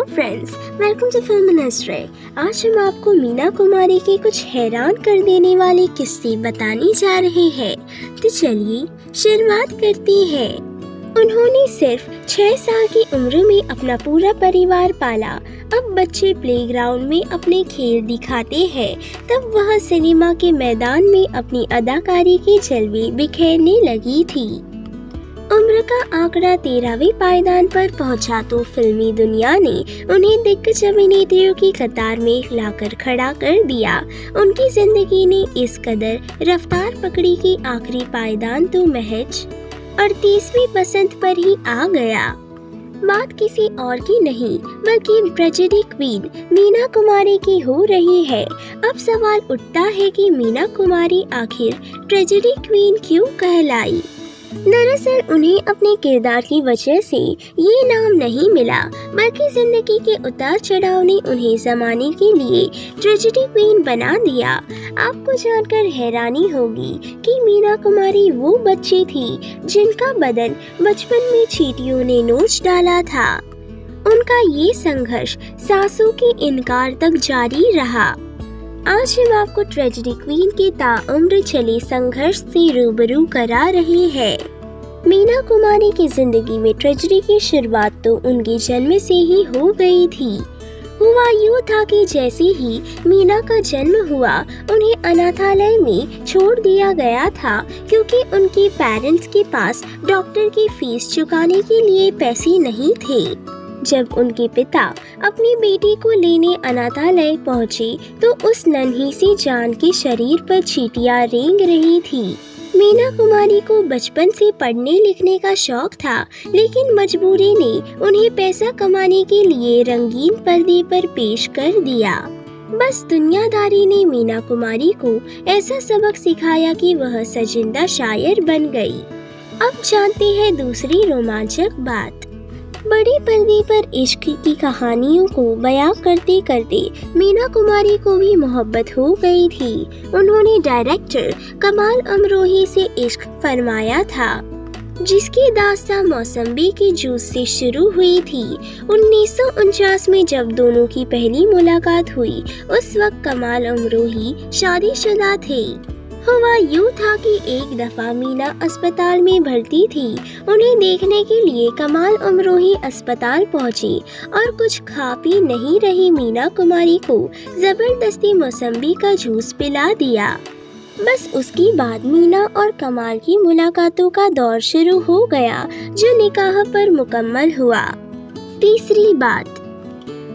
Friends, welcome to film history. आज हम आपको मीना कुमारी के कुछ हैरान कर देने वाले किस्से बताने जा रहे हैं। तो चलिए शुरुआत करते हैं। उन्होंने सिर्फ 6 साल की उम्र में अपना पूरा परिवार पाला। अब बच्चे प्लेग्राउंड में अपने खेल दिखाते हैं, तब वह सिनेमा के मैदान में अपनी अदाकारी के जलवे बिखेरने लगी थी। उम्र का आंकड़ा 13वें पायदान पर पहुंचा तो फिल्मी दुनिया ने उन्हें दिग्गज अभिनेत्रियों की कतार में लाकर खड़ा कर दिया। उनकी जिंदगी ने इस कदर रफ्तार पकड़ी कि आखिरी पायदान तो महज 38वीं बसंत पर ही आ गया। बात किसी और की नहीं बल्कि ट्रेजेडी क्वीन मीना कुमारी की हो रही है। अब सवाल उठता है कि मीना कुमारी आखिर ट्रेजेडी क्वीन क्यों कहलाई। दरअसल उन्हें अपने किरदार की वजह से ये नाम नहीं मिला, बल्कि जिंदगी के उतार चढ़ाव ने उन्हें जमाने के लिए ट्रेजेडी क्वीन बना दिया। आपको जानकर हैरानी होगी कि मीना कुमारी वो बच्ची थी जिनका बदन बचपन में चींटियों ने नोच डाला था। उनका ये संघर्ष सासों के इनकार तक जारी रहा। आज हम आपको ट्रेजेडी क्वीन के ताउम्र चले संघर्ष से रूबरू करा रहे हैं। मीना कुमारी की जिंदगी में ट्रेजेडी की शुरुआत तो उनके जन्म से ही हो गई थी। हुआ यूँ था कि जैसे ही मीना का जन्म हुआ उन्हें अनाथालय में छोड़ दिया गया था, क्योंकि उनके पेरेंट्स के पास डॉक्टर की फीस चुकाने के लिए पैसे नहीं थे। जब उनके पिता अपनी बेटी को लेने अनाथालय पहुंचे तो उस नन्ही सी जान के शरीर पर चींटियां रेंग रही थी। मीना कुमारी को बचपन से पढ़ने लिखने का शौक था, लेकिन मजबूरी ने उन्हें पैसा कमाने के लिए रंगीन पर्दे पर पेश कर दिया। बस दुनियादारी ने मीना कुमारी को ऐसा सबक सिखाया कि वह सजिंदा शायर बन गई। अब जानते हैं दूसरी रोमांचक बात। बड़े पर्दे पर इश्क की कहानियों को बयां करते करते मीना कुमारी को भी मोहब्बत हो गई थी। उन्होंने डायरेक्टर कमाल अमरोही से इश्क फरमाया था, जिसकी दास्तां मौसम्बी के जूस से शुरू हुई थी। 1949 में जब दोनों की पहली मुलाकात हुई, उस वक्त कमाल अमरोही शादीशुदा थे। हुआ यूँ था कि एक दफा मीना अस्पताल में भर्ती थी। उन्हें देखने के लिए कमाल अमरोही अस्पताल पहुंची और कुछ खा पी नहीं रही मीना कुमारी को जबरदस्ती मौसम्बी का जूस पिला दिया। बस उसके बाद मीना और कमाल की मुलाकातों का दौर शुरू हो गया, जो निकाह पर मुकम्मल हुआ। तीसरी बात,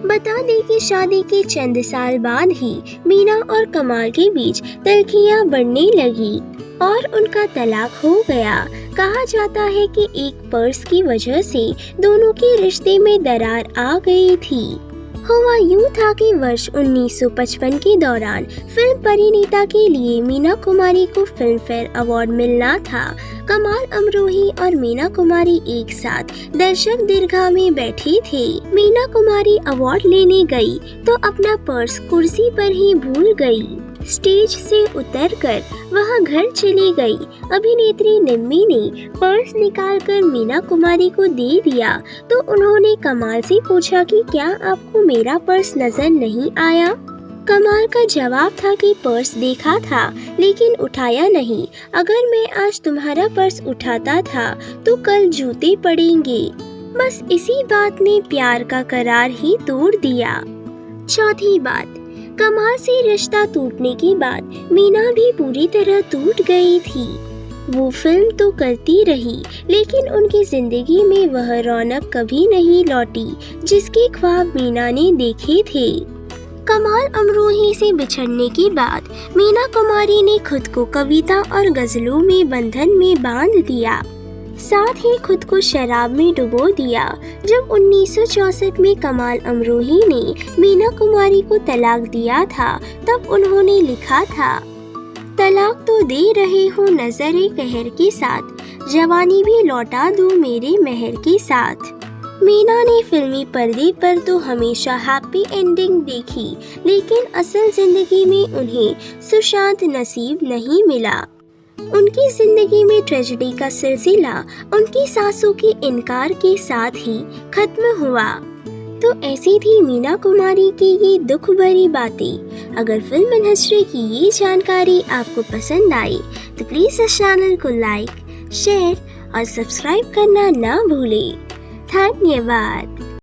बता दें कि शादी के चंद साल बाद ही मीना और कमाल के बीच तल्खियां बढ़ने लगी और उनका तलाक हो गया। कहा जाता है कि एक पर्स की वजह से दोनों के रिश्ते में दरार आ गई थी। हुआ यूँ था कि वर्ष 1955 के दौरान फिल्म परिणीता के लिए मीना कुमारी को फिल्म फेयर अवार्ड मिलना था। कमाल अमरोही और मीना कुमारी एक साथ दर्शक दीर्घा में बैठे थे। मीना कुमारी अवार्ड लेने गई तो अपना पर्स कुर्सी पर ही भूल गई। स्टेज से उतरकर वह घर चली गई। अभिनेत्री निम्मी ने पर्स निकालकर मीना कुमारी को दे दिया तो उन्होंने कमाल से पूछा कि क्या आपको मेरा पर्स नजर नहीं आया। कमाल का जवाब था कि पर्स देखा था लेकिन उठाया नहीं। अगर मैं आज तुम्हारा पर्स उठाता था तो कल जूते पड़ेंगे। बस इसी बात ने प्यार का करार ही तोड़ दिया। चौथी बात, कमाल से रिश्ता टूटने के बाद मीना भी पूरी तरह टूट गई थी। वो फिल्म तो करती रही, लेकिन उनकी जिंदगी में वह रौनक कभी नहीं लौटी जिसके ख्वाब मीना ने देखे थे। कमाल अमरोही से बिछड़ने के बाद मीना कुमारी ने खुद को कविता और गजलों में बंधन में बांध दिया, साथ ही खुद को शराब में डुबो दिया। जब 1964 में कमाल अमरोही ने मीना कुमारी को तलाक दिया था, तब उन्होंने लिखा था, तलाक तो दे रहे हो नजरे कहर के साथ, जवानी भी लौटा दूं मेरे महर के साथ। मीना ने फिल्मी पर्दे पर तो हमेशा हैप्पी एंडिंग देखी, लेकिन असल जिंदगी में उन्हें सुशांत नसीब नहीं मिला। उनकी जिंदगी में ट्रेजेडी का सिलसिला उनकी सासों के इनकार के साथ ही खत्म हुआ। तो ऐसी थी मीना कुमारी की ये दुख भरी बातें। अगर फिल्म इंडस्ट्री की ये जानकारी आपको पसंद आई तो प्लीज़ इस चैनल को लाइक, शेयर और सब्सक्राइब करना ना भूलें। धन्यवाद।